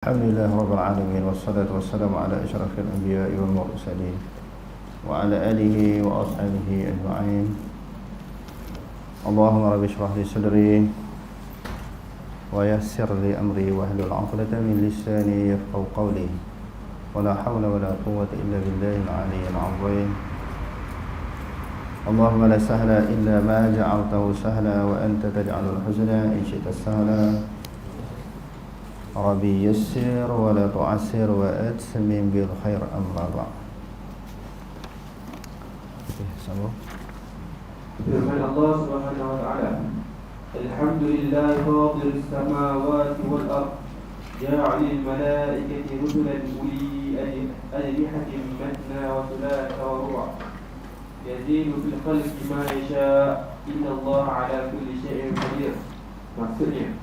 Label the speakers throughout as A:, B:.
A: Alhamdulillah Rabbil Alamin. Wassalatu wassalamu ala asyrafil anbiya'i wal mursalin wa ala alihi wa ashabihi ajma'in. Allahumma rabbi shrah li sadri wa yassir li amri wahlul 'uqdatam min lisani yafqahu qawli. Wa la hawla wa la quwwata illa billahil 'aliyyil 'azim. Allahumma la sahla illa ma ja'altahu sahla wa anta taj'alul huzna in syi'ta sahla. Rabbi yassir wa la tu'assir wa atmim bil khair amma ba'd. Sambung.
B: Firman Allah Subhanahu wa ta'ala, Alhamdulillah fatiris samawati wal ard, ja'alil malaikati rusulan uli ajnihatin matna wa thulatha wa ruba', yazidu fil khalqi ma yasha', inna Allah ala kulli syai'in qadir. Maksudnya,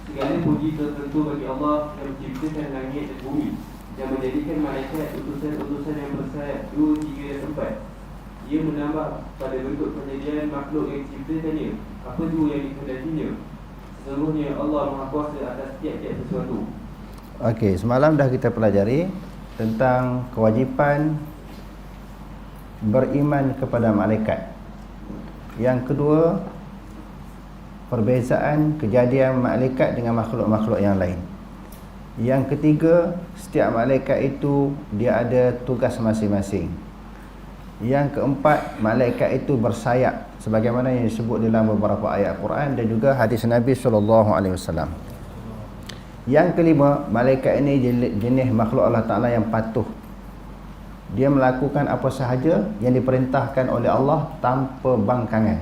B: segala puji tertentu bagi Allah yang menciptakan langit dan bumi, yang menjadikan malaikat utusan-utusan yang bersayap 2, 3 dan 4. Ia menambah pada bentuk penyediaan makhluk yang diciptakannya apa jua yang dikehendakinya. Sesungguhnya Allah Maha Kuasa atas tiap-tiap sesuatu.
A: Okey, semalam dah kita pelajari tentang kewajipan beriman kepada malaikat. Yang kedua, perbezaan kejadian malaikat dengan makhluk-makhluk yang lain. Yang ketiga, setiap malaikat itu dia ada tugas masing-masing. Yang keempat, malaikat itu bersayap sebagaimana yang disebut dalam beberapa ayat Quran dan juga hadis Nabi SAW. Yang kelima, malaikat ini jenis makhluk Allah Ta'ala yang patuh. Dia melakukan apa sahaja yang diperintahkan oleh Allah tanpa bangkangan,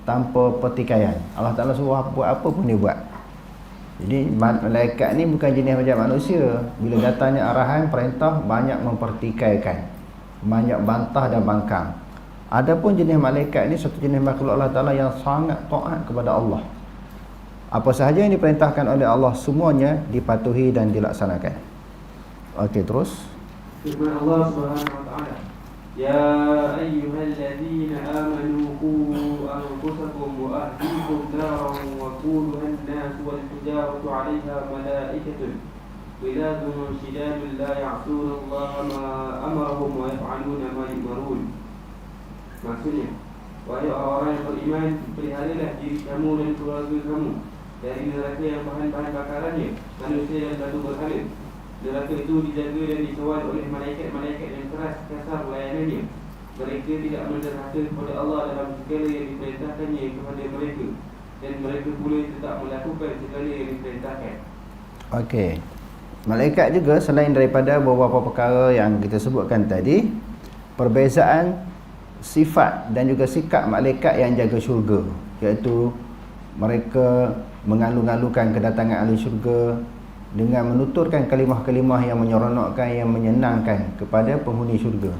A: tanpa pertikaian. Allah Ta'ala suruh buat apa pun dia buat. Jadi malaikat ni bukan jenis macam manusia. Bila datangnya arahan, perintah, banyak mempertikaikan, banyak bantah dan bangkang. Adapun jenis malaikat ni satu jenis makhluk Allah Ta'ala yang sangat taat kepada Allah. Apa sahaja yang diperintahkan oleh Allah, semuanya dipatuhi dan dilaksanakan. Okey, terus.
B: Firman Allah Subhanahu wa ta'ala, Ya ayyuhalladzina amanu qu anfusakum wa ahlikum naran wa quduha an-nas wal hijaratu 'alayha malaikatun ghilazun shidadun la ya'suna Allah ma amarahum wa yaf'aluna ma yu'marun. Maksudnya, wahai orang-orang yang beriman, peliharalah diri kamu dan keluarga kamu dari neraka yang bahan-bahan bakarannya manusia dan batu berhala. Neraka itu dijaga dan dikawal oleh malaikat-malaikat yang keras kasar layanannya. Mereka tidak menderhaka kepada Allah dalam segala yang diperintahkannya kepada mereka, dan mereka pula tetap melakukan segala yang diperintahkan.
A: Okey. Malaikat juga selain daripada beberapa perkara yang kita sebutkan tadi, perbezaan sifat dan juga sikap malaikat yang jaga syurga, iaitu mereka mengalu-alukan kedatangan ahli syurga dengan menuturkan kalimah-kalimah yang menyeronokkan, yang menyenangkan kepada penghuni syurga.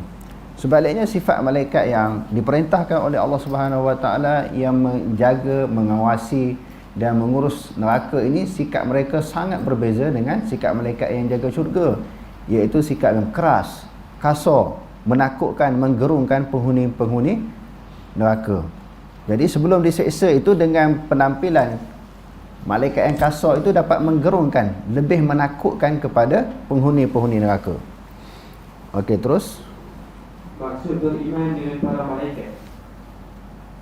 A: Sebaliknya, sifat malaikat yang diperintahkan oleh Allah Subhanahu Wa Taala yang menjaga, mengawasi dan mengurus neraka ini, sikap mereka sangat berbeza dengan sikap malaikat yang jaga syurga, iaitu sikap yang keras, kasar, menakutkan, menggerungkan penghuni-penghuni neraka. Jadi sebelum diseksa itu, dengan penampilan malaikat yang kasar itu dapat menggerungkan, lebih menakutkan kepada penghuni-penghuni neraka. Okey, terus.
B: Maksud beriman dengan para malaikat.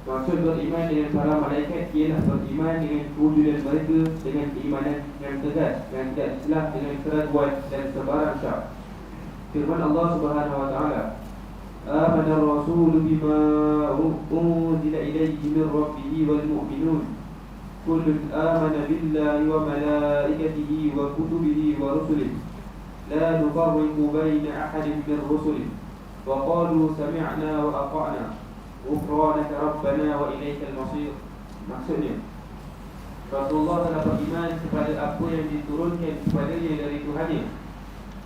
B: Maksud beriman dengan para malaikat ialah beriman dengan kewujudan mereka dengan keimanan yang tegas dan tidak diselah dengan keraguan dan sebarang syak. Firman Allah Subhanahu wa ta'ala, Amana ar-rasul bima unzila ilayhi min rabbih wal mu'minun kullun amana billahi wa malaikatihi wa kutubihi wa rusulihi la nufarriqu baina ahadin min rusulihi wa qalu sami'na wa ata'na ghufranaka rabbana wa ilaikal masir. Maksudnya, Rasulullah telah beriman kepada apa yang diturunkan kepadanya dari Tuhannya,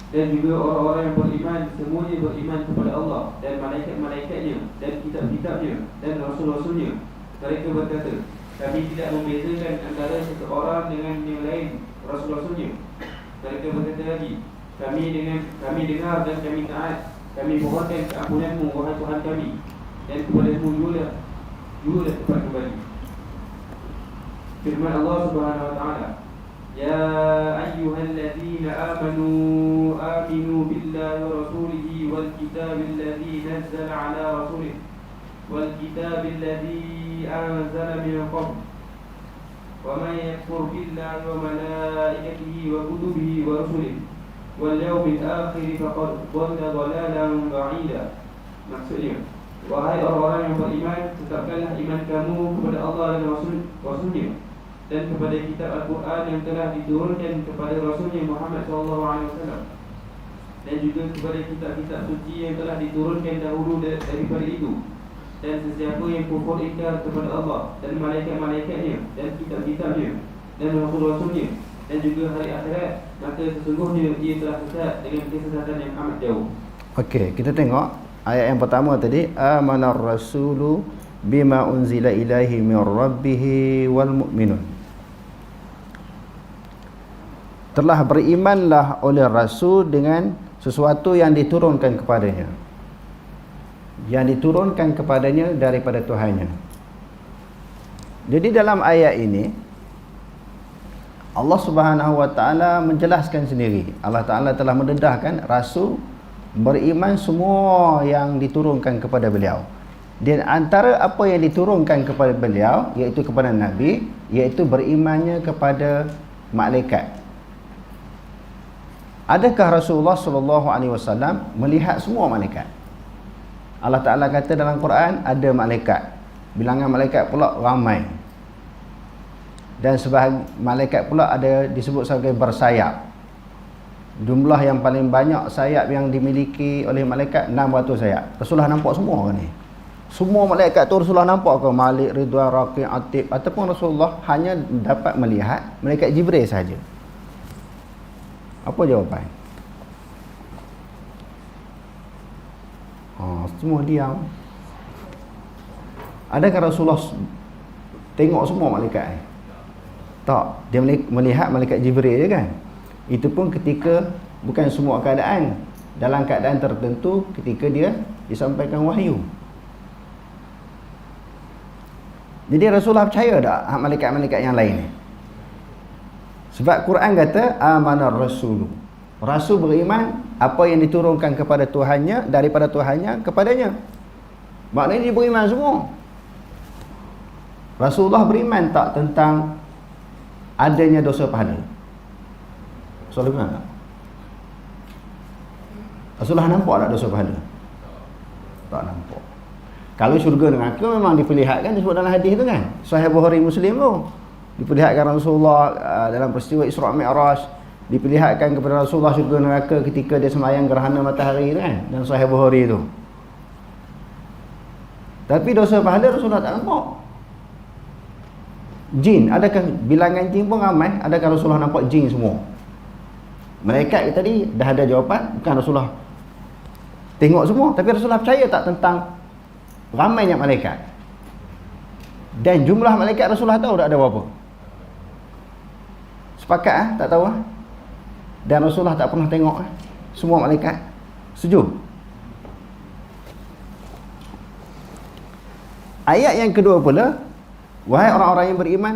B: dan juga orang-orang yang beriman semuanya beriman kepada Allah dan malaikat-malaikatnya dan kitab-kitabnya dan rasul-rasulnya. Mereka berkata, kami tidak membezakan antara seseorang dengan yang lain rasul-rasulnya. Mereka berkata lagi, kami dengar dan kami taat. Kami mohonkan keampunanmu, wahai Tuhan kami, dan kepadamu juga tempat kembali. Firman Allah Subhanahu wa ta'ala, يا أيها الذين آمنوا آمنوا بالله ورسوله والكتاب الذي نزل على رسوله والكتاب الذي أنزل من قبل ومن يكفر بالله وملائكته وكتبه ورسله واليوم الآخر فقد ضل ضلالا بعيدا. Maksudnya, wahai orang-orang yang beriman, tetapkanlah iman kamu kepada Allah dan Rasul-Nya dan kepada kitab Al-Quran yang telah diturunkan kepada Rasulnya Muhammad SAW, dan juga kepada kitab-kitab suci yang telah diturunkan dahulu daripada itu. Dan sesiapa yang kufur ingkar kepada Allah dan malaikat-malaikatnya dan kitab-kitabnya dan Rasul-Rasulnya dan juga hari akhirat, maka sesungguhnya dia telah sesat dengan kesesatan yang amat jauh.
A: Okey, kita tengok ayat yang pertama tadi, amanar rasulu bima unzila ilaihi min rabbih wal mu'minun. Telah berimanlah oleh rasul dengan sesuatu yang diturunkan kepadanya, yang diturunkan kepadanya daripada Tuhannya. Jadi dalam ayat ini Allah Subhanahu wa taala menjelaskan sendiri. Allah Taala telah mendedahkan rasul beriman semua yang diturunkan kepada beliau. Dan antara apa yang diturunkan kepada beliau, iaitu kepada Nabi, iaitu berimannya kepada malaikat. Adakah Rasulullah SAW melihat semua malaikat? Allah Ta'ala kata dalam Quran, ada malaikat. Bilangan malaikat pula ramai. Dan sebahagian malaikat pula ada disebut sebagai bersayap. Jumlah yang paling banyak sayap yang dimiliki oleh malaikat 600 sayap. Rasulullah nampak semua ke ni? Semua malaikat tu Rasulullah nampak ke? Malik, Ridwan, Raqib, Atib, ataupun Rasulullah hanya dapat melihat malaikat Jibril sahaja? Apa jawapan? Semua diam. Adakah Rasulullah tengok semua malaikat ni? Tak, dia melihat malaikat Jibril je kan. Itu pun ketika bukan semua keadaan, dalam keadaan tertentu ketika dia disampaikan wahyu. Jadi Rasulullah percaya tak malaikat-malaikat yang lain ni? Sebab Quran kata amanar rasulu. Rasul beriman apa yang diturunkan kepada Tuhannya, daripada Tuhannya kepadanya. Maknanya dia beriman semua. Rasulullah beriman tak tentang adanya dosa pahala? Rasulullah beriman tak? Rasulullah nampak tak dosa pahala? Tak nampak. Kalau syurga neraka memang diperlihatkan, disebut dalam hadis tu kan, Sahih Bukhari Muslim tu, diperlihatkan Rasulullah dalam peristiwa Isra' Mi'raj, diperlihatkan kepada Rasulullah syurga neraka ketika dia sembahyang gerhana matahari tu kan, dalam Sahih Bukhari tu. Tapi dosa pahala Rasulullah tak nampak. Jin, adakah bilangan jin pun ramai? Adakah Rasulullah nampak jin semua? Malaikat tadi dah ada jawapan, bukan Rasulullah tengok semua. Tapi Rasulullah percaya tak tentang ramainya malaikat? Dan jumlah malaikat Rasulullah tahu tak ada berapa? Sepakat tak tahu Dan Rasulullah tak pernah tengok semua malaikat? Setuju? Ayat yang kedua pula, wahai orang-orang yang beriman,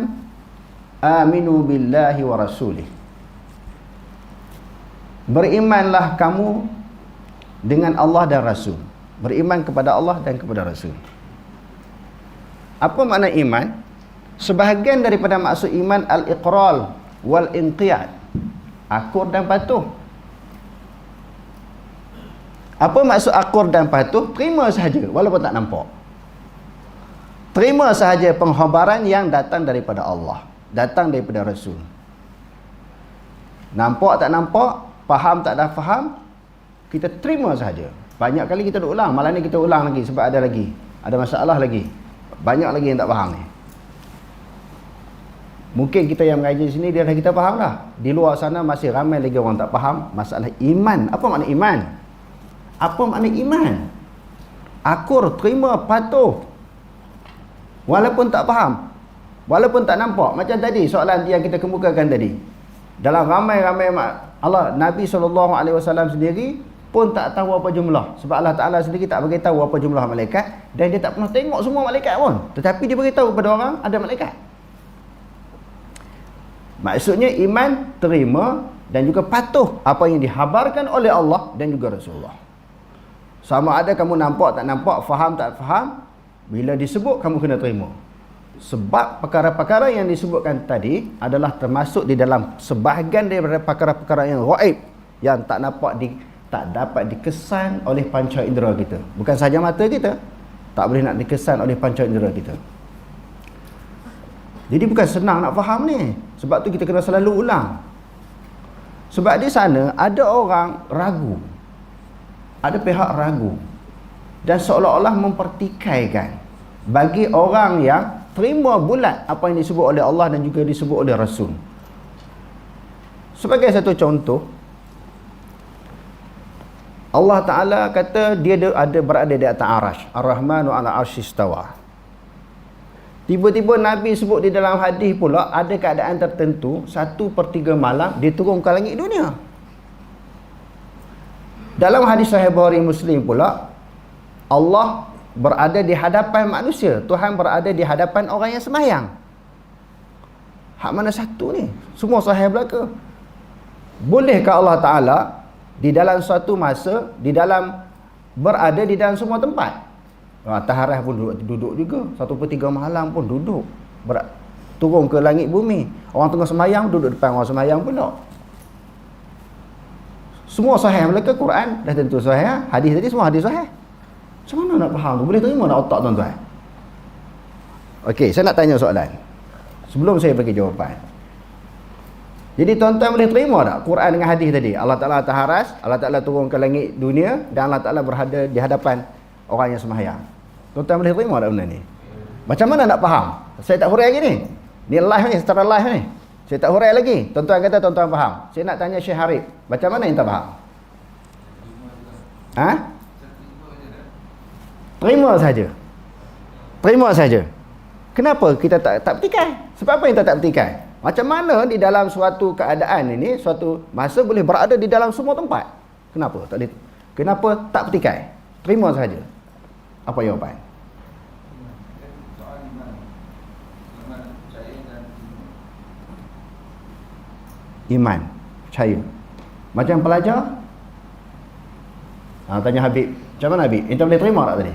A: aminu billahi wa rasulih. Berimanlah kamu dengan Allah dan Rasul. Beriman kepada Allah dan kepada Rasul. Apa makna iman? Sebahagian daripada maksud iman al-iqral wal inqiyad, akur dan patuh. Apa maksud akur dan patuh? Terima sahaja walaupun tak nampak. Terima sahaja pengkhabaran yang datang daripada Allah, datang daripada Rasul. Nampak tak nampak, faham tak dah faham, kita terima sahaja. Banyak kali kita duk ulang, malam ni kita ulang lagi sebab ada masalah lagi. Banyak lagi yang tak faham ni. Mungkin kita yang mengaji di sini dia dah kita faham dah. Di luar sana masih ramai lagi orang tak faham masalah iman. Apa makna iman? Apa makna iman? Akur, terima, patuh. Walaupun tak faham, walaupun tak nampak. Macam tadi soalan yang kita kemukakan tadi. Dalam ramai-ramai Allah, Nabi SAW sendiri pun tak tahu apa jumlah. Sebab Allah Ta'ala sendiri tak beritahu apa jumlah malaikat. Dan dia tak pernah tengok semua malaikat pun. Tetapi dia beritahu kepada orang ada malaikat. Maksudnya iman, terima dan juga patuh apa yang dihabarkan oleh Allah dan juga Rasulullah. Sama ada kamu nampak tak nampak, faham tak faham, bila disebut kamu kena terima. Sebab perkara-perkara yang disebutkan tadi adalah termasuk di dalam sebahagian daripada perkara-perkara yang ghaib, yang tak dapat dikesan oleh panca indera kita. Bukan sahaja mata kita, tak boleh nak dikesan oleh panca indera kita. Jadi bukan senang nak faham ni. Sebab tu kita kena selalu ulang. Sebab di sana ada orang ragu, ada pihak ragu, dan seolah-olah mempertikaikan bagi orang yang terima bulat apa yang disebut oleh Allah dan juga disebut oleh Rasul. Sebagai satu contoh, Allah Ta'ala kata dia berada di atas arash. Ar-Rahmanu ala arsh istawa. Tiba-tiba Nabi sebut di dalam hadis pula ada keadaan tertentu 1/3 malam dia turun ke langit dunia. Dalam hadis Sahih Bukhari Muslim pula, Allah berada di hadapan manusia. Tuhan berada di hadapan orang yang sembahyang. Hak mana satu ni? Semua sahih belaka. Bolehkah Allah Ta'ala di dalam suatu masa, berada di dalam semua tempat? Taharah pun duduk juga. 1/3 malam pun duduk. Turun ke langit bumi. Orang tengah sembahyang, duduk depan orang sembahyang pula. Semua sahih belaka. Quran dah tentu sahih. Hadis tadi semua hadis sahih. Macam mana nak faham tu? Boleh terima tak otak tuan-tuan? Okey, saya nak tanya soalan sebelum saya bagi jawapan. Jadi tuan-tuan boleh terima tak Quran dengan hadis tadi? Allah Ta'ala taharas, Allah Ta'ala turun ke langit dunia, dan Allah Ta'ala berada di hadapan orang yang sembahyang. Tuan-tuan boleh terima tak benda ni? Macam mana nak faham? Saya tak hurai lagi ni. Ni live ni, secara live ni. Saya tak hurai lagi. Tuan-tuan kata tuan-tuan faham. Saya nak tanya Syekh Harib, macam mana yang tak faham? Ha? Terima saja. Terima saja. Kenapa kita tak petikai? Sebab apa yang tak petikai? Macam mana di dalam suatu keadaan ini, suatu masa boleh berada di dalam semua tempat? Kenapa? Kenapa tak petikai? Terima saja. Apa jawapan? Iman, percaya. Macam pelajar? Tanya Habib. Macam mana Habib? Kita boleh terima tak tadi?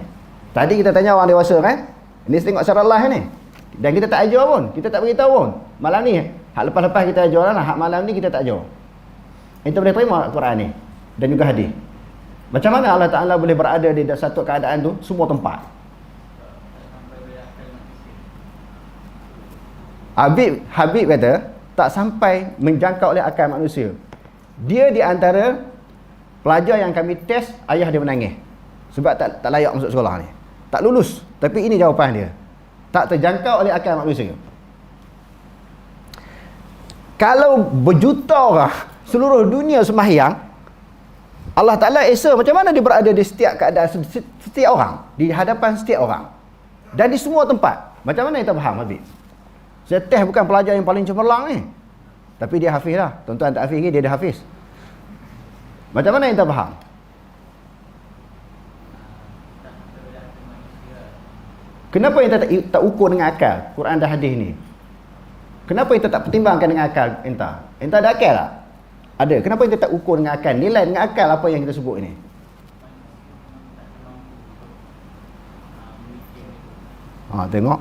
A: Tadi kita tanya orang dewasa kan? Ini tengok secara live ni. Dan kita tak ajar pun. Kita tak beritahu pun. Malam ni, hak lepas-lepas kita ajar lah. Hak malam ni kita tak ajar. Kita boleh terima Quran ni. Dan juga hadis. Macam mana Allah Ta'ala boleh berada di satu keadaan tu, semua tempat? Habib kata, tak sampai menjangkau oleh akal manusia. Dia di antara pelajar yang kami test, ayah dia menangis. Sebab tak layak masuk sekolah ni. Tak lulus. Tapi ini jawapan dia. Tak terjangkau oleh akal manusia. Kalau berjuta orang seluruh dunia sembahyang, Allah Ta'ala esa macam mana dia berada di setiap keadaan, setiap orang, di hadapan setiap orang, dan di semua tempat. Macam mana kita faham Habib? Saya test bukan pelajar yang paling cemerlang ni, tapi dia hafiz lah. Tuan-tuan tak hafiz lagi, dia dah hafiz. Macam mana kita faham? Kenapa kita tak ukur dengan akal Quran dan hadis ni? Kenapa kita tak pertimbangkan dengan akal entah? Entah ada akal tak? Ada. Kenapa kita tak ukur dengan akal? Nilai dengan akal apa yang kita sebut ini? Tengok.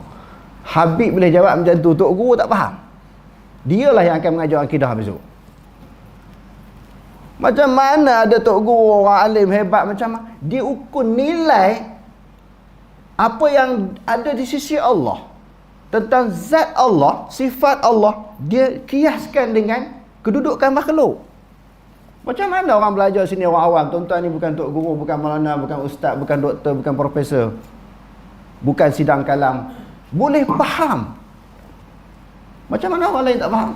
A: Habib boleh jawab macam tu, Tok Guru tak faham. Dialah yang akan mengajar akidah besok. Macam mana ada Tok Guru orang alim hebat macam mana? Dia ukur nilai apa yang ada di sisi Allah tentang zat Allah, sifat Allah, dia kiaskan dengan kedudukan makhluk. Macam mana orang belajar sini, orang awam? Tuan-tuan ni bukan Tok Guru, bukan Maulana, bukan Ustaz, bukan Doktor, bukan Profesor, bukan sidang kalam, boleh faham. Macam mana orang lain tak faham?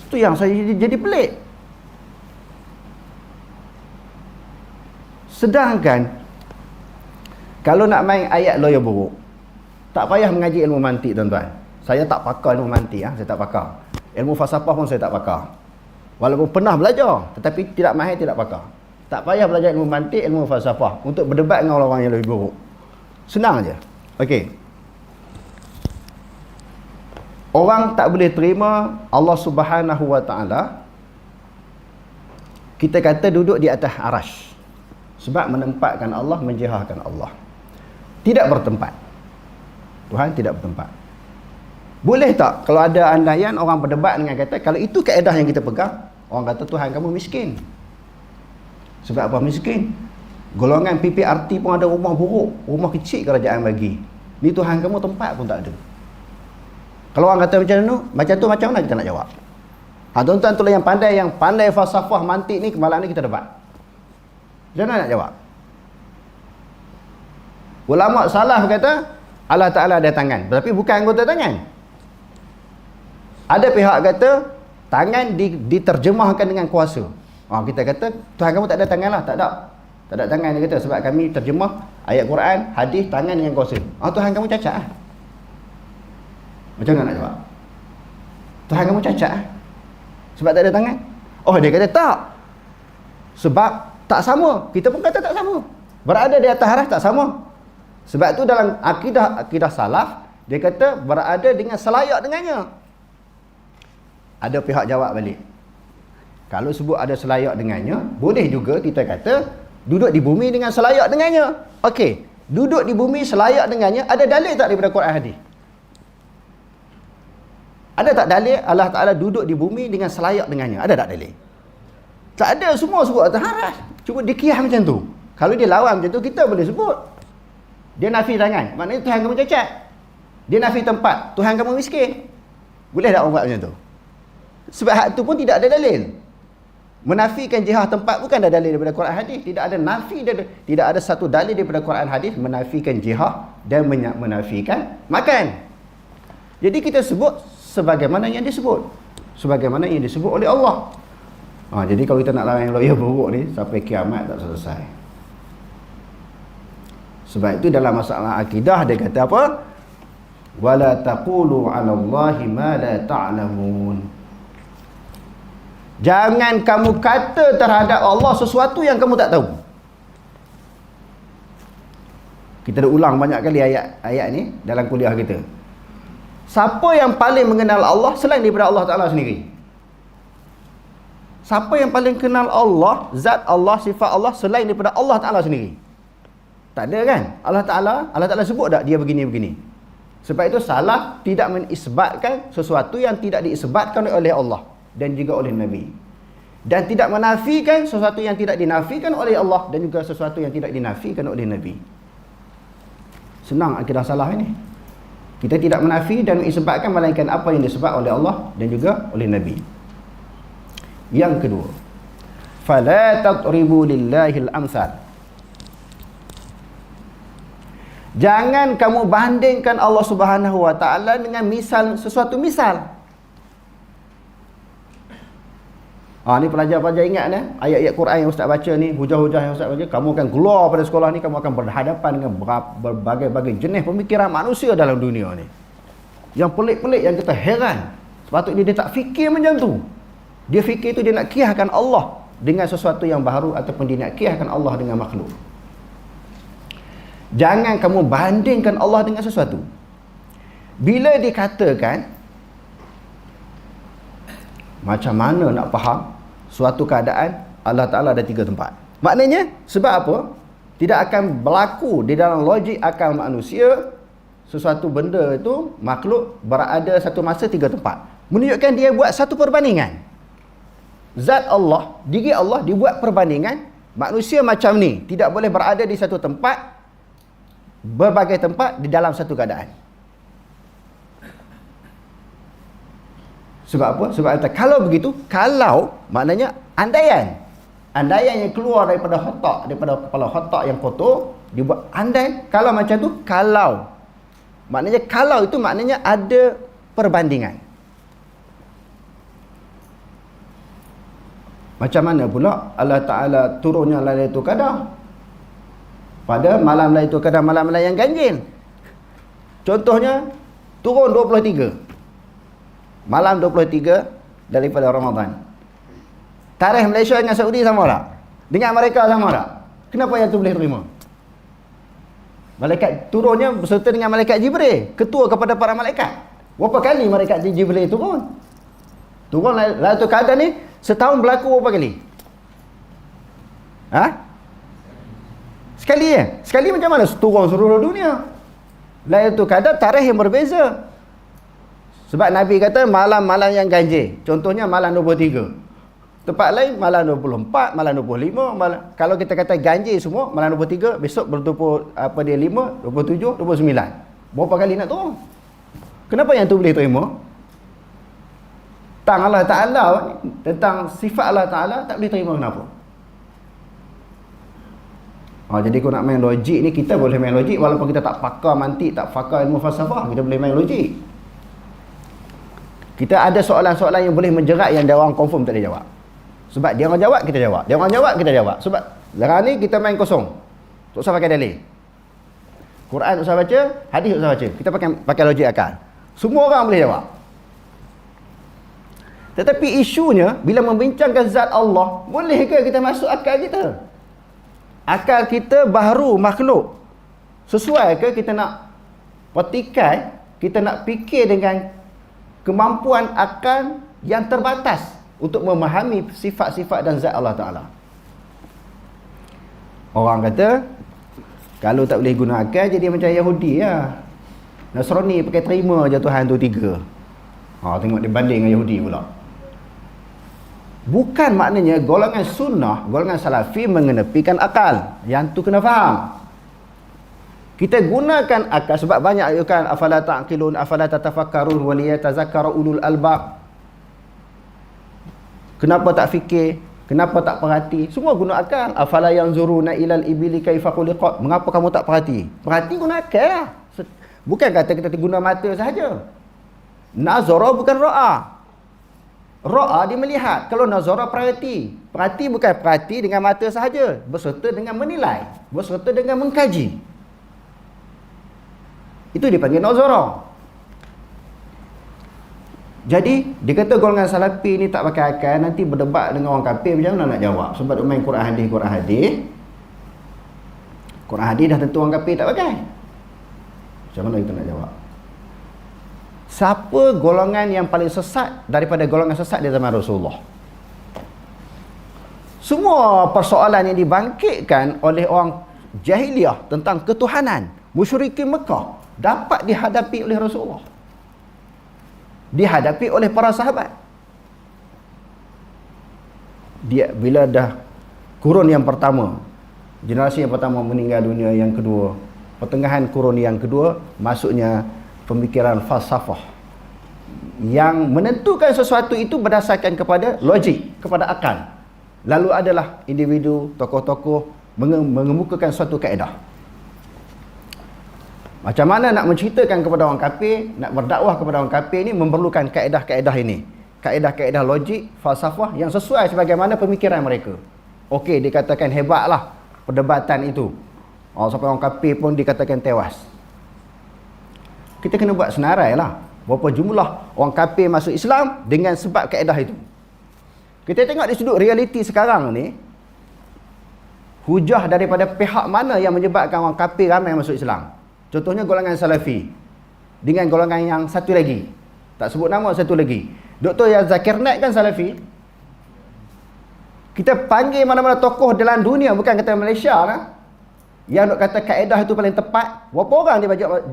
A: Itu yang saya jadi pelik. Sedangkan kalau nak main ayat lawyer buruk, tak payah mengaji ilmu mantik tuan-tuan. Saya tak pakar ilmu mantik, saya tak pakar. Ilmu falsafah pun saya tak pakar. Walaupun pernah belajar, tetapi tidak mahir, tidak pakar. Tak payah belajar ilmu mantik, ilmu falsafah untuk berdebat dengan orang-orang yang lebih buruk. Senang aja. Okey.
C: Orang tak boleh terima Allah Subhanahu wa taala kita kata duduk di atas arash, sebab menempatkan Allah, menjihahkan Allah. Tidak bertempat. Tuhan tidak bertempat. Boleh tak kalau ada andaian orang berdebat dengan kata, kalau itu kaedah yang kita pegang, orang kata Tuhan kamu miskin. Sebab apa miskin? Golongan PPRT pun ada rumah buruk, rumah kecil kerajaan bagi. Ni Tuhan kamu tempat pun tak ada. Kalau orang kata macam tu macam mana kita nak jawab? Tuan-tuan tu yang pandai falsafah mantik ni, malam ni kita debat. Macam mana nak jawab? Ulama salaf kata Allah Ta'ala ada tangan, tapi bukan anggota tangan. Ada pihak kata tangan diterjemahkan dengan kuasa. Kita kata Tuhan kamu tak ada tangan lah. Tak ada tangan, dia kata, sebab kami terjemah ayat Quran, hadis, tangan dengan kuasa. Tuhan kamu cacat lah. Macam mana nak jawab? Tuhan kamu cacat lah, sebab tak ada tangan. Dia kata tak, sebab tak sama. Kita pun kata tak sama. Berada di atas arah tak sama. Sebab tu dalam akidah salaf, dia kata berada dengan selayak dengannya. Ada pihak jawab balik, kalau sebut ada selayak dengannya, boleh juga kita kata duduk di bumi dengan selayak dengannya. Okey, duduk di bumi selayak dengannya, ada dalil tak daripada Quran hadis? Ada tak dalil Allah Ta'ala duduk di bumi dengan selayak dengannya? Ada tak dalil? Tak ada, semua sebut atas haras. Cuba dia kiyah macam tu. Kalau dia lawan macam tu, kita boleh sebut. Dia nafi tangan, maknanya Tuhan kamu cacat. Dia nafi tempat, Tuhan kamu miskin. Boleh tak orang buat macam tu? Sebab hak tu pun tidak ada dalil. Menafikan jihad tempat bukan ada dalil daripada Quran hadis. Tidak ada satu dalil daripada Quran hadis menafikan jihad dan menafikan makan. Jadi kita sebut sebagaimana yang disebut, oleh Allah. Jadi kalau kita nak lawan lawyer buruk ni sampai kiamat tak selesai. Sebab itu dalam masalah akidah dia kata apa? Wala taqulu 'ala Allahi ma la ta'lamun. Jangan kamu kata terhadap Allah sesuatu yang kamu tak tahu. Kita dah ulang banyak kali ayat ni dalam kuliah kita. Siapa yang paling mengenal Allah selain daripada Allah Ta'ala sendiri? Siapa yang paling kenal Allah, zat Allah, sifat Allah selain daripada Allah Ta'ala sendiri? Tak ada kan? Allah Ta'ala sebut tak dia begini-begini? Sebab itu salaf tidak menisbatkan sesuatu yang tidak diisbatkan oleh Allah dan juga oleh Nabi. Dan tidak menafikan sesuatu yang tidak dinafikan oleh Allah dan juga sesuatu yang tidak dinafikan oleh Nabi. Senang akidah salaf ini. Kita tidak menafi dan mengisbatkan melainkan apa yang disebut oleh Allah dan juga oleh Nabi. Yang kedua, fala tadribu lillahil amsal. Jangan kamu bandingkan Allah Subhanahu wa taala dengan sesuatu misal. Ni pelajar-pelajar ingat ayat-ayat Quran yang ustaz baca ni, hujah-hujah yang ustaz baca, kamu akan keluar pada sekolah ni, kamu akan berhadapan dengan berbagai-bagai jenis pemikiran manusia dalam dunia ni. Yang pelik-pelik, yang kita heran. Sepatutnya dia tak fikir macam tu. Dia fikir tu dia nak kiyahkan Allah dengan sesuatu yang baru, ataupun dia nak kiyahkan Allah dengan makhluk. Jangan kamu bandingkan Allah dengan sesuatu. Bila dikatakan, macam mana nak faham suatu keadaan Allah Ta'ala ada 3 tempat? Maknanya, sebab apa? Tidak akan berlaku di dalam logik akal manusia sesuatu benda itu, makhluk, berada satu masa 3 tempat. Menunjukkan dia buat satu perbandingan. Zat Allah, diri Allah dibuat perbandingan. Manusia macam ni, tidak boleh berada di satu tempat, berbagai tempat di dalam satu keadaan. Sebab apa? Sebab kalau begitu, kalau maknanya andaian yang keluar daripada kepala otak yang kotor dibuat andai. Kalau macam tu, kalau itu maknanya ada perbandingan. Macam mana pula Allah Ta'ala turunnya Lailatul Qadar pada malam Lailatul Qadar, malam yang ganjil? Contohnya turun 23, malam 23 daripada Ramadan. Tarikh Malaysia dengan Saudi sama tak? Dengan mereka sama tak? Kenapa yang tu boleh terima? Malaikat turunnya berserta dengan malaikat Jibril, ketua kepada para malaikat. Berapa kali malaikat Jibril turun? Turun Lailatul Qadar ni setahun berlaku berapa kali? Sekali ya? Sekali macam mana turun seluruh dunia? Lailatul Qadar tarikh yang berbeza. Sebab Nabi kata malam-malam yang ganjil. Contohnya malam 23. Tempat lain malam 24, malam 25, kalau kita kata ganjil semua, malam 23, besok bertumpuk 5, 27, 29. Berapa kali nak turun? Kenapa yang tu boleh terima? Tentang Allah Ta'ala, tentang sifat Allah Ta'ala, tak boleh terima kenapa? Jadi kau nak main logik ni, kita boleh main logik walaupun kita tak pakar mantik, tak pakar ilmu falsafah, kita boleh main logik. Kita ada soalan-soalan yang boleh menjerat yang dia orang confirm tak boleh jawab. Sebab dia orang jawab, kita jawab. Dia orang jawab, kita jawab. Sebab sekarang ni kita main kosong. Tak usah pakai dalil. Quran tak usah baca, hadis tak usah baca. Kita pakai logik akal. Semua orang boleh jawab. Tetapi isunya, bila membincangkan zat Allah, boleh ke kita masuk akal kita? Akal kita baharu makhluk. Sesuai ke kita nak petikai, kita nak fikir dengan kemampuan akal yang terbatas untuk memahami sifat-sifat dan zat Allah Ta'ala. Orang kata, kalau tak boleh guna akal, jadi macam Yahudi lah. Nasrani pakai terima je Tuhan tu 3. Tengok dia banding dengan Yahudi pula. Bukan maknanya golongan sunnah, golongan salafi mengenepikan akal. Yang tu kena faham. Kita gunakan akal sebab banyak ayat afala ta'qilun, afala tatafakkarun wa liyatazakkaru ulul albab. Kenapa tak fikir? Kenapa tak perhati? Semua guna akal. Afala yanzuruna ilal ibili kaifa khuliqat. Mengapa kamu tak perhati? Perhati guna akal. Bukan kata kita guna mata sahaja. Nazara bukan ra'a. Ra'a dia melihat. Kalau nazara perhati. Perhati bukan perhati dengan mata sahaja, berserta dengan menilai, berserta dengan mengkaji. Itu dipanggil nazara. Jadi, dia kata golongan salafi ni tak pakai akal, nanti berdebat dengan orang kafir, macam mana nak jawab? Sebab dia main Quran hadis. Quran hadis dah tentu orang kafir tak pakai. Macam mana kita nak jawab? Siapa golongan yang paling sesat daripada golongan sesat di zaman Rasulullah? Semua persoalan yang dibangkitkan oleh orang jahiliah tentang ketuhanan, musyrikin Mekah, dapat dihadapi oleh Rasulullah. Dihadapi oleh para sahabat. Dia bila dah kurun yang pertama, generasi yang pertama meninggal dunia, yang kedua, pertengahan kurun yang kedua, masuknya pemikiran falsafah yang menentukan sesuatu itu berdasarkan kepada logik, kepada akal. Lalu adalah individu, tokoh-tokoh mengemukakan suatu kaedah. Macam mana nak menceritakan kepada orang kafir, nak berdakwah kepada orang kafir ni memerlukan kaedah-kaedah ini. Kaedah-kaedah logik, falsafah yang sesuai sebagaimana pemikiran mereka. Okey, dikatakan hebatlah perdebatan itu. Sampai orang kafir pun dikatakan tewas. Kita kena buat senarai lah. Berapa jumlah orang kafir masuk Islam dengan sebab kaedah itu. Kita tengok di sudut realiti sekarang ni, hujah daripada pihak mana yang menyebabkan orang kafir ramai masuk Islam. Contohnya golongan salafi dengan golongan yang satu lagi, tak sebut nama, satu lagi, Dr. Zakir Naik kan salafi. Kita panggil mana-mana tokoh dalam dunia, bukan kata Malaysia lah, yang nak kata kaedah itu paling tepat. Berapa orang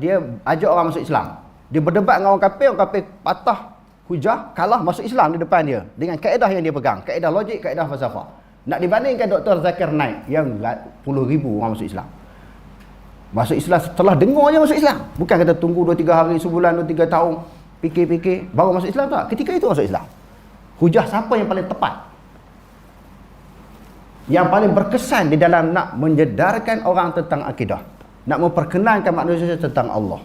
C: dia ajak orang masuk Islam? Dia berdebat dengan orang kafir patah hujah, kalah masuk Islam di depan dia dengan kaedah yang dia pegang, kaedah logik, kaedah falsafah. Nak dibandingkan Dr. Zakir Naik yang puluh ribu orang masuk Islam. Masuk Islam setelah dengar je masuk Islam. Bukan kata tunggu 2-3 hari, sebulan, 2-3 tahun, fikir-fikir baru masuk Islam, tak. Ketika itu masuk Islam. Hujah siapa yang paling tepat? Yang paling berkesan di dalam nak menjedarkan orang tentang akidah, nak memperkenalkan manusia tentang Allah.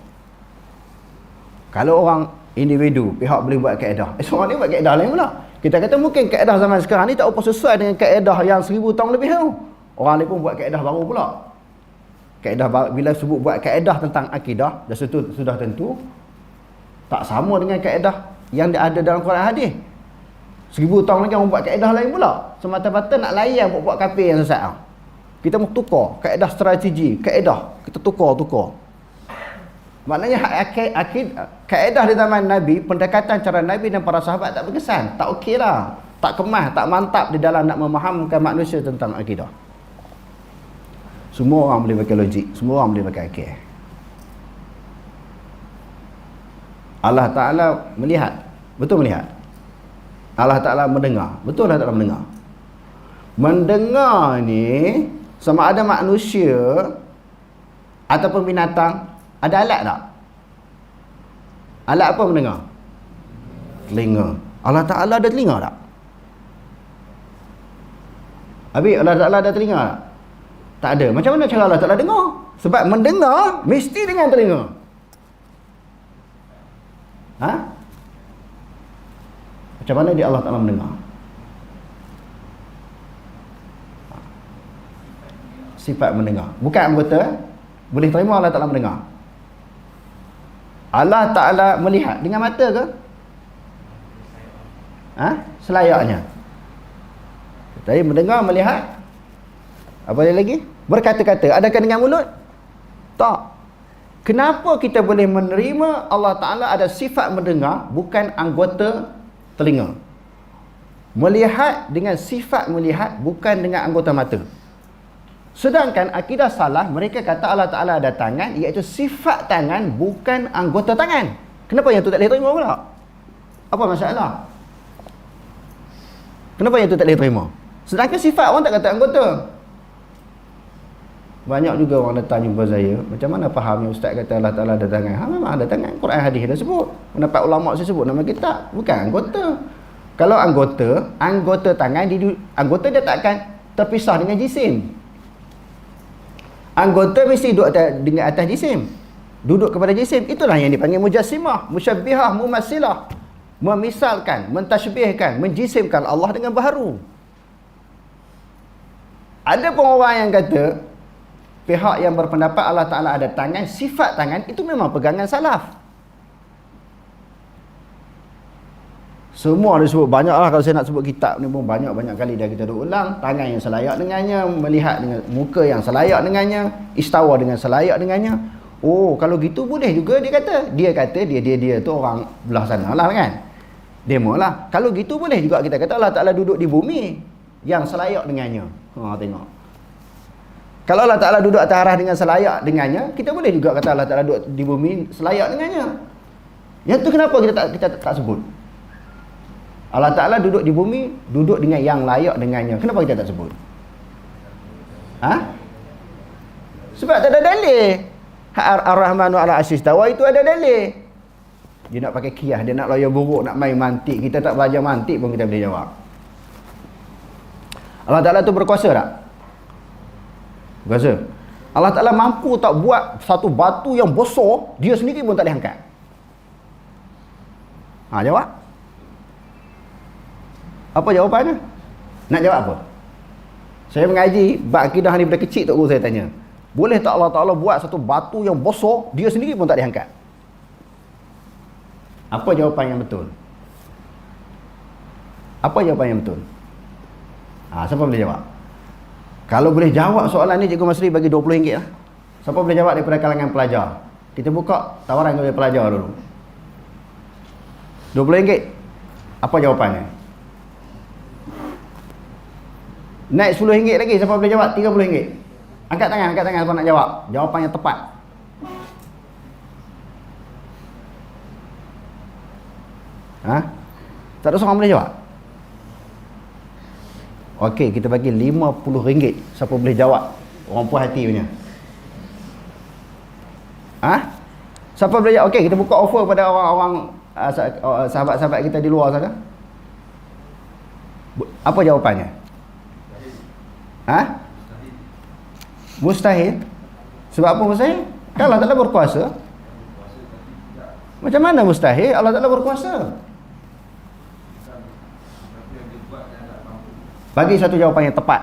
C: Kalau orang individu, pihak boleh buat kaedah, seorang ni buat kaedah lain pula. Kita kata mungkin kaedah zaman sekarang ni tak apa sesuai dengan kaedah yang 1000 tahun lebih tu. Orang ni pun buat kaedah baru pula. Kaedah bila sebut buat kaedah tentang akidah, dah sudah tentu tak sama dengan kaedah yang ada dalam Quran hadis. 1000 tahun lagi orang buat kaedah lain pula, semata-mata nak layan buat kafir yang sesat. Kita mau tukar kaedah strategi, kaedah kita tukar. Maknanya kaedah di zaman Nabi, pendekatan cara Nabi dan para sahabat tak berkesan, tak okey lah, tak kemas, tak mantap di dalam nak memahamkan manusia tentang akidah. Semua orang boleh pakai logik, semua orang boleh pakai akal. Allah Ta'ala melihat, betul melihat. Allah Ta'ala mendengar, betul Allah Ta'ala mendengar. Mendengar ni sama ada manusia ataupun binatang, ada alat tak? Alat apa mendengar? Telinga. Allah Ta'ala ada telinga tak? Habis Allah Ta'ala ada telinga tak? Tak ada. Macam mana cara Allah Ta'ala dengar? Sebab mendengar mesti dengan telinga. Ha? Macam mana dia Allah Ta'ala mendengar? Sifat mendengar. Bukan anggota. Boleh terima Allah Ta'ala mendengar. Allah Ta'ala melihat dengan mata ke? Ha? Selayaknya. Tadi mendengar, melihat. Apa lagi? Berkata-kata. Adakah dengan mulut? Tak. Kenapa kita boleh menerima Allah Ta'ala ada sifat mendengar, bukan anggota telinga? Melihat dengan sifat melihat, bukan dengan anggota mata. Sedangkan akidah salah, mereka kata Allah Ta'ala ada tangan, iaitu sifat tangan, bukan anggota tangan. Kenapa yang tu tak boleh terima pula? Apa masalah? Kenapa yang tu tak boleh terima? Sedangkan sifat orang tak kata anggota. Banyak juga orang datang jumpa saya, macam mana fahamnya Ustaz kata Allah Ta'ala ada tangan? Ha, memang ada tangan. Quran hadis dah sebut. Pendapat ulama' saya sebut nama kitab. Bukan anggota. Kalau anggota tangan, anggota dia takkan terpisah dengan jisim. Anggota mesti duduk dengan atas jisim. Duduk kepada jisim. Itulah yang dipanggil mujassimah, musyabbihah, mumassilah. Memisalkan, mentashbihkan, menjisimkan Allah dengan baharu. Ada pun orang yang kata, pihak yang berpendapat Allah Ta'ala ada tangan, sifat tangan, itu memang pegangan salaf. Semua disebut, banyak lah kalau saya nak sebut kitab ni pun banyak-banyak kali dah kita dah ulang. Tangan yang selayak dengannya, melihat dengan muka yang selayak dengannya, istawa dengan selayak dengannya. Oh, kalau gitu boleh juga dia kata. Dia tu orang belah sana lah kan. Demo lah. Kalau gitu boleh juga kita kata Allah Ta'ala duduk di bumi yang selayak dengannya. Ha, tengok. Kalau Allah Ta'ala duduk atas arah dengan selayak dengannya, kita boleh juga kata Allah Ta'ala duduk di bumi selayak dengannya. Yang tu kenapa kita tak sebut? Allah Ta'ala duduk di bumi, duduk dengan yang layak dengannya. Kenapa kita tak sebut? Ha? Sebab tak ada dalil. Ar-Rahmanu ala arsy istawa itu ada dalil. Dia nak pakai kiyah, dia nak layar buruk, nak main mantik. Kita tak belajar mantik pun kita boleh jawab. Allah Ta'ala tu berkuasa tak? Berkuasa. Allah Ta'ala mampu tak buat satu batu yang besar, dia sendiri pun tak boleh angkat? Ha, jawab. Apa jawapannya? Nak jawab apa? Saya mengaji bab akidah ni daripada kecil, tok guru saya tanya. Boleh tak Allah Ta'ala buat satu batu yang besar, dia sendiri pun tak boleh angkat? Apa jawapan yang betul? Apa jawapan yang betul? Ha, siapa boleh jawab? Kalau boleh jawab soalan ni, Cikgu Masri bagi RM20 lah. Siapa boleh jawab daripada kalangan pelajar? Kita buka tawaran kepada pelajar dulu. RM20. Apa jawapannya? Naik RM10 lagi. Siapa boleh jawab? RM30. Angkat tangan siapa nak jawab. Jawapan yang tepat. Ha? Tak ada seorang boleh jawab? Okey, kita bagi RM50. Siapa boleh jawab? Orang puas hati punya. Ha? Siapa boleh jawab? Okey, kita buka offer pada orang-orang sahabat-sahabat kita di luar sana. Apa jawapannya? Ha? Mustahil. Sebab apa mustahil? Kalau Allah Ta'ala berkuasa. Macam mana mustahil? Allah Ta'ala berkuasa. Bagi satu jawapan yang tepat.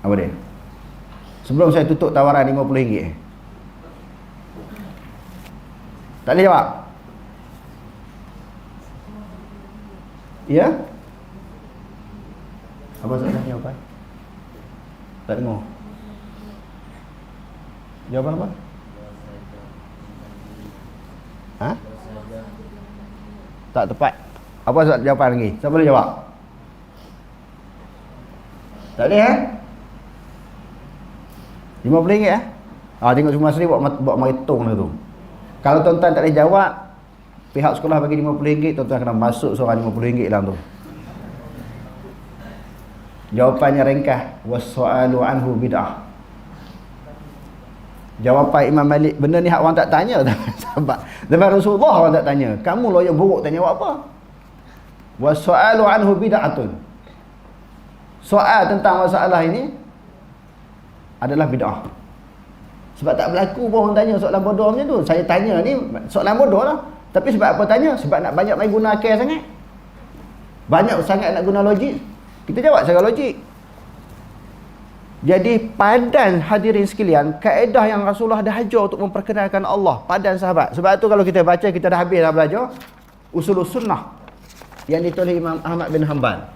C: Apa dia? Sebelum saya tutup tawaran RM50. Tak boleh jawab? Ya? Apa soalan jawapan? Tak dengar. Jawapan apa? Ha? Tak tepat. Apa jawapan lagi? Siapa boleh jawab? Tak boleh RM50 tengok semua asli buat menghitung dah tu. Kalau tuan-tuan tak boleh jawab, pihak sekolah bagi RM50, tuan-tuan kena masuk seorang RM50 dalam tu. Jawapannya ringkas, was-su'alu anhu bid'ah. Jawapan Imam Malik, benda ni hak orang tak tanya sahabat. Zaman Rasulullah orang tak tanya. Kamu lawyer buruk tanya jawab apa? Was-su'alu anhu bid'atun. Soal tentang masalah ini adalah bid'ah. Sebab tak berlaku pun orang tanya soalan bodoh macam tu. Saya tanya ni soalan bodoh lah. Tapi sebab apa tanya? Sebab nak banyak main guna akal sangat. Banyak sangat nak guna logik. Kita jawab secara logik. Jadi padan hadirin sekalian, kaedah yang Rasulullah dah ajar untuk memperkenalkan Allah, padan sahabat. Sebab tu kalau kita baca, kita dah habis dah belajar Usulul Sunnah yang ditulis Imam Ahmad bin Hanbal.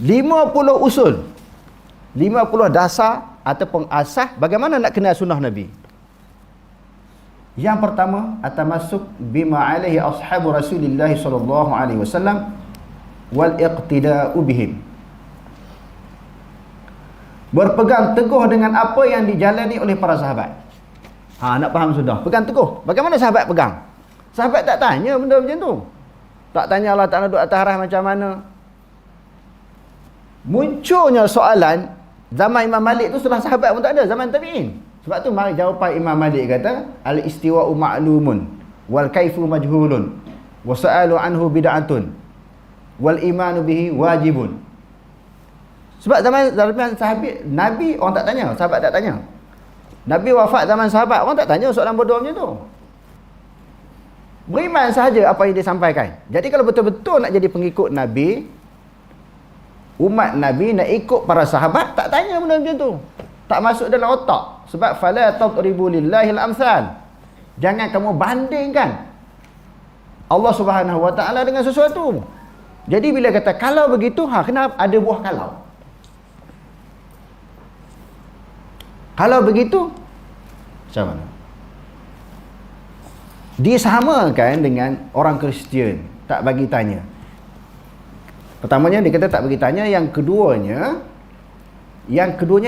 C: 50 usul, 50 dasar ataupun asas bagaimana nak kenal sunnah Nabi. Yang pertama, atamasuk bima alaihi ashabu Rasulillah sallallahu alaihi wasallam wal iqtida'u bihim. Berpegang teguh dengan apa yang dijalani oleh para sahabat. Nak faham sudah. Pegang teguh. Bagaimana sahabat pegang? Sahabat tak tanya benda macam tu. Tak tanya Allah Ta'ala duduk atas arah macam mana. Munculnya soalan zaman Imam Malik tu setelah sahabat pun tak ada, zaman tabi'in. Sebab tu mari jawapan Imam Malik kata al-istiwa'u ma'lumun wal kaifu majhulun wa sa'alu anhu bid'atun wal imanu bihi wajibun. Sebab zaman sahabat Nabi orang tak tanya, sahabat tak tanya. Nabi wafat zaman sahabat, orang tak tanya soalan bodoh macam tu. Beriman sahaja apa yang dia sampaikan. Jadi kalau betul-betul nak jadi pengikut Nabi, umat Nabi nak ikut para sahabat, tak tanya benda macam tu. Tak masuk dalam otak. Sebab fala tadribu lillahil amsal. Jangan kamu bandingkan Allah Subhanahu Wa Taala dengan sesuatu. Jadi bila kata kalau begitu, kenapa ada buah kalau? Kalau begitu, macam mana? Disamakan dengan orang Kristian, tak bagi tanya. Pertamanya dia kata tak bagi tanya. Yang keduanya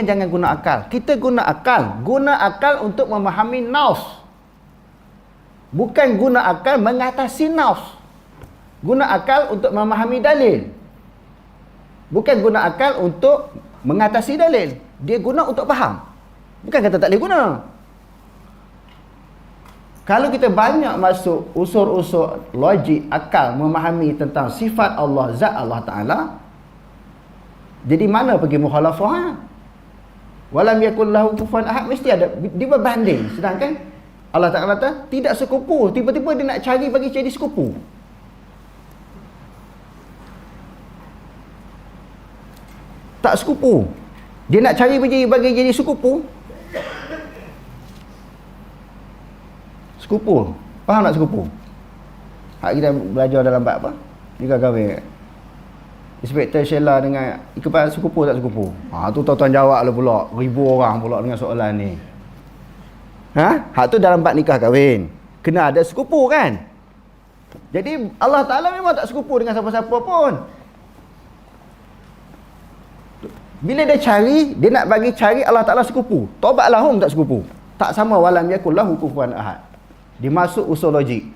C: jangan guna akal. Kita guna akal untuk memahami nafs. Bukan guna akal mengatasi nafs. Guna akal untuk memahami dalil. Bukan guna akal untuk mengatasi dalil. Dia guna untuk faham. Bukan kata tak boleh guna. Kalau kita banyak masuk unsur-unsur logik, akal, memahami tentang sifat Allah, zat Allah Ta'ala, jadi mana pergi mukhalafah? Walam yakul lahu kufuwan ahad, mesti ada, dia berbanding. Sedangkan Allah Ta'ala kata tidak sekupu. Tiba-tiba dia nak cari bagi jadi sekupu. Tak sekupu. Dia nak cari bagi jadi sekupu. Sekupu. Faham tak sekupu? Hak kita belajar dalam bab apa? Juga kahwin. Inspektor Sheila dengan ikut sekupu tak sekupu? Tu tuan-tuan jawab lah pula. 1000 orang pula dengan soalan ni. Hak tu dalam bab nikah kahwin. Kena ada sekupu kan? Jadi Allah Ta'ala memang tak sekupu dengan siapa-siapa pun. Bila dia cari, dia nak bagi cari Allah Ta'ala sekupu. Taubat lahum tak sekupu. Tak sama walam yakul lahu kufuwan ahad. Dia masuk usul logik.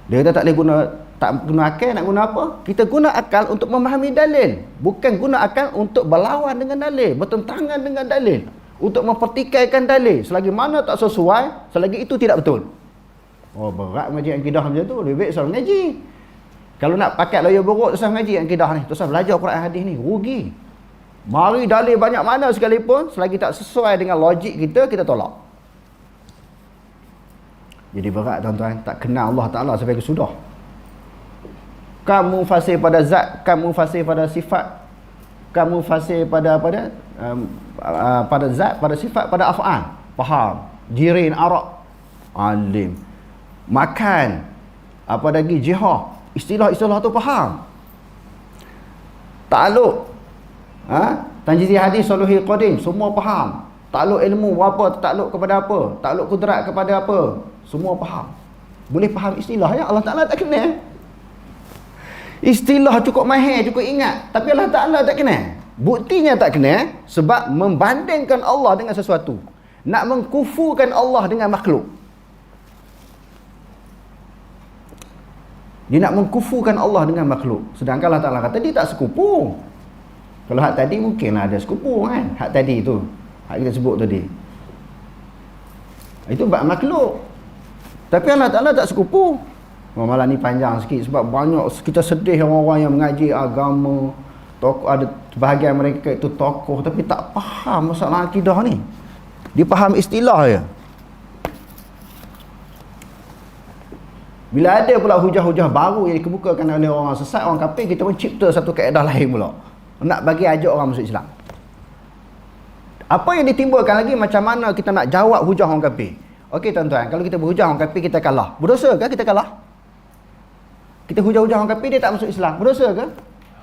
C: Dia kata tak guna akal, nak guna apa? Kita guna akal untuk memahami dalil. Bukan guna akal untuk berlawan dengan dalil, bertentangan dengan dalil, untuk mempertikaikan dalil. Selagi mana tak sesuai, selagi itu tidak betul. Berat mengaji akidah macam tu. Lebih baik seorang mengaji. Kalau nak pakai lawyer buruk, terus mengaji akidah ni, terus belajar Quran hadis ni, rugi. Mari dalil banyak mana sekalipun, selagi tak sesuai dengan logik kita tolak. Jadi berat tuan-tuan, tak kenal Allah Ta'ala sampai ke sudah. Kamu fasih pada zat, kamu fasih pada sifat, kamu fasih pada pada zat, pada sifat, pada af'al. Faham. Jirin, arak, alim. Makan, apa lagi, jihad. Istilah-istilah tu faham. Ta'aluk, tanjizi hadis, soluhi qadim, semua faham. takluk ilmu apa, takluk kepada apa, takluk kudrat kepada apa, semua faham. Boleh faham istilah ya, Allah Ta'ala tak kenal. Istilah cukup mahir, cukup ingat, tapi Allah Ta'ala tak kenal. Buktinya tak kenal sebab membandingkan Allah dengan sesuatu, nak mengkufurkan Allah dengan makhluk. Dia nak mengkufurkan Allah dengan makhluk, sedangkan Allah Ta'ala kata dia tak sekupu. Kalau hak tadi mungkinlah ada sekupu kan, hak tadi tu, hak kita sebut tadi, itu bab makhluk. Tapi Allah Ta'ala tak sekupu. Malam ni panjang sikit sebab banyak kita sedih orang-orang yang mengaji agama, tokoh, ada sebahagian mereka itu tokoh tapi tak faham masalah akidah ni. Dia faham istilah je. Bila ada pula hujah-hujah baru yang dikemukakan oleh orang sesat, orang kafir, kita pun cipta satu kaedah lain pula, nak bagi ajak orang masuk Islam. Apa yang ditimbulkan lagi, macam mana kita nak jawab hujah orang kafir. Okey tuan-tuan, kalau kita berhujah orang kafir kita kalah, berdosa ke kita kalah? Kita hujah-hujah orang kafir dia tak masuk Islam, berdosa ke?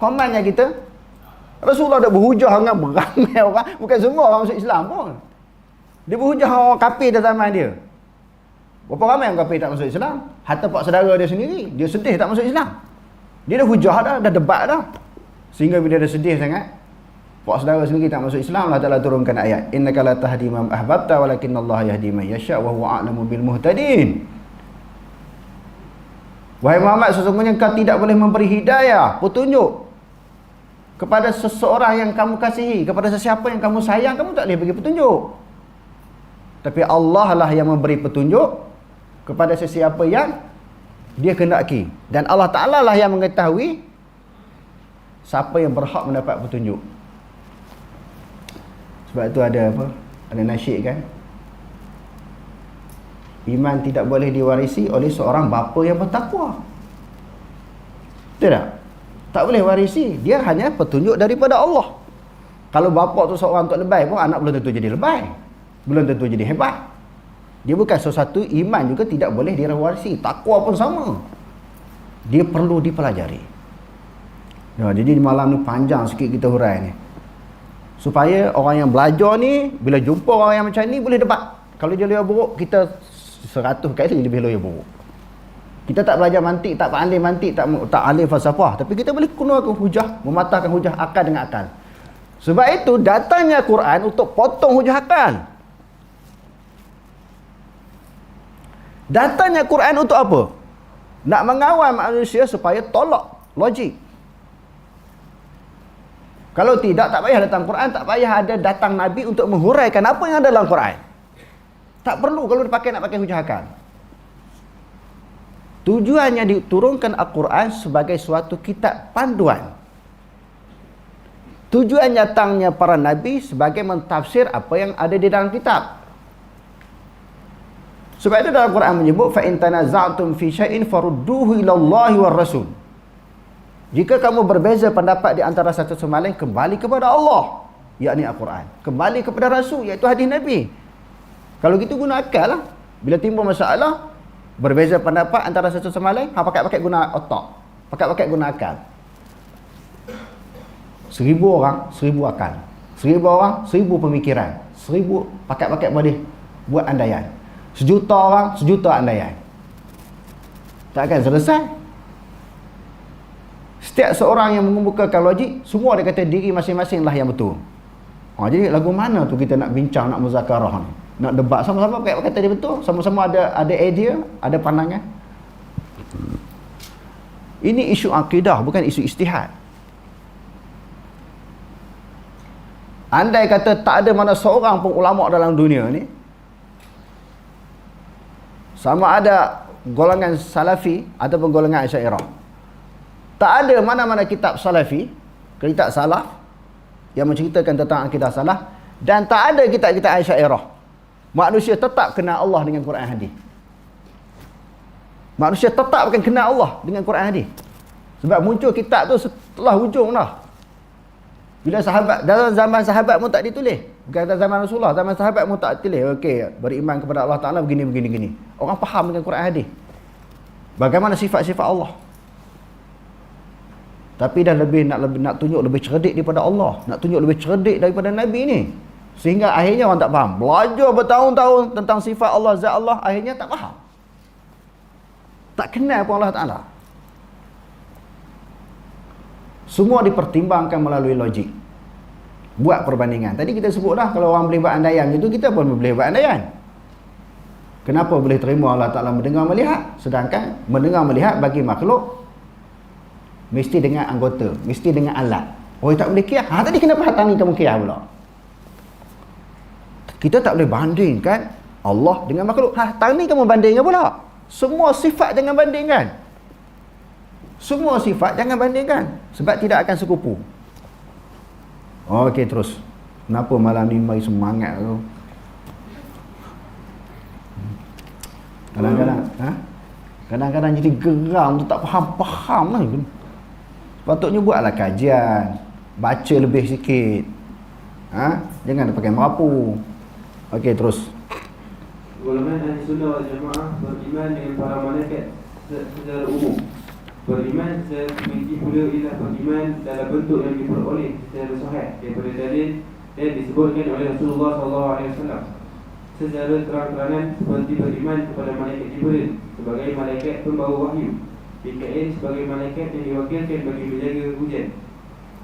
C: Komannya kita, Rasulullah dah berhujah dengan beramai orang, bukan semua orang masuk Islam pun. Dia berhujah orang kafir dalam zaman dia. Berapa ramai orang kafir tak masuk Islam? Hatta pak saudara dia sendiri, dia sedih tak masuk Islam. Dia dah hujah dah debat dah. Sehingga bila dia sedih sangat, pak saudara sendiri tak masuk Islam, Allah Ta'ala turunkan ayat, innaka la tahdi man ahbabta walakinnallaha yahdi man yasha wa huwa a'lamu bil muhtadin. Wahai Muhammad, sesungguhnya kau tidak boleh memberi hidayah, petunjuk kepada seseorang yang kamu kasihi, kepada sesiapa yang kamu sayang, kamu tak boleh bagi petunjuk. Tapi Allah lah yang memberi petunjuk kepada sesiapa yang dia kehendaki, dan Allah Ta'ala lah yang mengetahui siapa yang berhak mendapat petunjuk. Sebab itu ada apa? Ada nasyid kan? Iman tidak boleh diwarisi oleh seorang bapa yang bertakwa. Betul tak? Tak boleh warisi. Dia hanya petunjuk daripada Allah. Kalau bapa tu seorang tu lebay pun, anak belum tentu jadi lebay, belum tentu jadi hebat. Dia bukan sesuatu, iman juga tidak boleh diwarisi. Takwa pun sama, dia perlu dipelajari. Ya, jadi malam ni panjang sikit kita hurai ni, supaya orang yang belajar ni bila jumpa orang yang macam ni boleh debat. Kalau dia loya buruk, kita 100 kali lebih loya buruk. Kita tak belajar mantik, tak alim mantik, tak alim falsafah, tapi kita boleh gunakan hujah, mematahkan hujah akal dengan akal. Sebab itu datangnya Quran untuk potong hujah akal. Datangnya Quran untuk apa? Nak mengawal manusia supaya tolak logik. Kalau tidak, tak payah datang Quran, tak payah ada datang Nabi untuk menghuraikan apa yang ada dalam Quran. Tak perlu kalau dipakai, nak pakai hujah akal. Tujuannya diturunkan Al-Quran sebagai suatu kitab panduan. Tujuan datangnya para Nabi sebagai mentafsir apa yang ada di dalam kitab. Sebab itu dalam Quran menyebut, fa in tanaza'tum fi syai'in farudduhu ila Allahi war Rasul. Jika kamu berbeza pendapat di antara satu sama lain, kembali kepada Allah, yakni Al-Quran. Kembali kepada Rasul, iaitu hadis Nabi. Kalau gitu guna akal lah. Bila timbul masalah, berbeza pendapat antara satu sama lain, pakai guna otak, pakai guna akal. 1000 orang, 1000 akal. 1000 orang, 1000 pemikiran. 1000 pakai boleh buat andaian. 1 juta orang, 1 juta andaian. Takkan selesai. Setiap seorang yang mengemukakan logik, semua dia kata diri masing-masing lah yang betul. Jadi lagu mana tu kita nak bincang, nak muzakarah ni, nak debat sama-sama kata dia betul, sama-sama ada idea, ada pandangan. Ini isu akidah, bukan isu ijtihad. Andai kata tak ada mana seorang pun ulama dalam dunia ni, sama ada golongan Salafi ataupun golongan Asy'ariyah, tak ada mana-mana kitab Salafi, kitab Salaf yang menceritakan tentang akidah salaf, dan tak ada kitab-kitab Asy'ariyah. Manusia tetap kenal Allah dengan Quran hadis. Manusia tetap akan kenal Allah dengan Quran hadis. Sebab muncul kitab tu setelah hujung dah. Bila sahabat, dalam zaman sahabat pun tak ditulis. Bukan dalam zaman Rasulullah, zaman sahabat pun tak tulis. Okey, beriman kepada Allah Ta'ala begini. Orang faham dengan Quran hadis, bagaimana sifat-sifat Allah. Tapi dah lebih nak tunjuk lebih cerdik daripada Allah, nak tunjuk lebih cerdik daripada Nabi ni Sehingga akhirnya orang tak faham. Belajar bertahun-tahun tentang sifat Allah, zat Allah, akhirnya tak faham. Tak kenal pun Allah Ta'ala. Semua dipertimbangkan melalui logik. Buat perbandingan. Tadi kita sebut dah, kalau orang boleh buat andaian itu, kita pun boleh buat andaian. Kenapa boleh terima Allah Ta'ala mendengar melihat? Sedangkan mendengar melihat bagi makhluk mesti dengan anggota, mesti dengan alat. Oh, tak boleh kiyah. Tadi kenapa hati ni kamu kiyah pula? Kita tak boleh bandingkan Allah dengan makhluk. Tang ni kamu bandingkan pula. Semua sifat jangan bandingkan. Semua sifat jangan bandingkan. Sebab tidak akan sekupu. Okey, terus. Kenapa malam ni mari semangat tu? Kadang-kadang kadang-kadang jadi geram tu, tak faham lah. Patutnya buatlah kajian, baca lebih sikit. Jangan pakai merapu. Okey, terus.
B: Golongan ahli sunnah wal jamaah beriman dengan para malaikat secara umum. Beriman secara rinci pula ialah beriman dalam bentuk yang diperoleh secara sahih daripada dalil dan disebutkan oleh Rasulullah SAW secara terang-terangan, seperti beriman kepada malaikat Jibril sebagai malaikat pembawa wahyu, Mikail sebagai malaikat yang diwakilkan bagi menjaga hujan,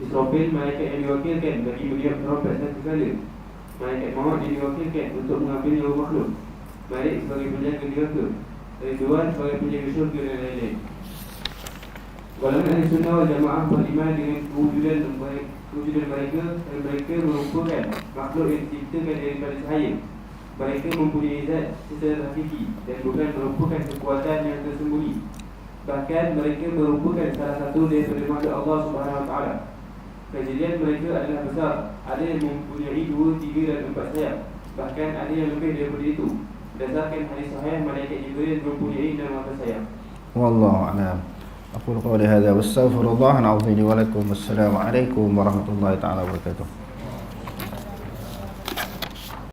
B: Israfil malaikat yang diwakilkan bagi meniup trompet satu kali, malaikat maut yang diwakilkan untuk mengambil nyawa makhluk, Malik sebagai penjaga neraka, Ridwan sebagai penjaga syurga dan lain-lain. Golongan ahli sunnah wal jamaah beriman dengan kewujudan mereka dan mereka merupakan makhluk yang diciptakan daripada cahaya. Mereka mempunyai zat secara hakiki dan bukan merupakan kekuatan yang tersembunyi. Bahkan mereka merupakan salah satu daripada makhluk Allah Subhanahu Wa Taala. Kejadian mereka adalah besar. Ada yang mempunyai 2, 3 dan 4 sayap. Bahkan ada yang lebih daripada itu. Berdasarkan hadis sahih, malaikat Jibril mempunyai 6 mata sayap.
C: Wallahu a'lam. Aku qawli hadza wastaghfirullah al-azim li wa lakum. Wassalamu alaikum warahmatullahi taala wabarakatuh.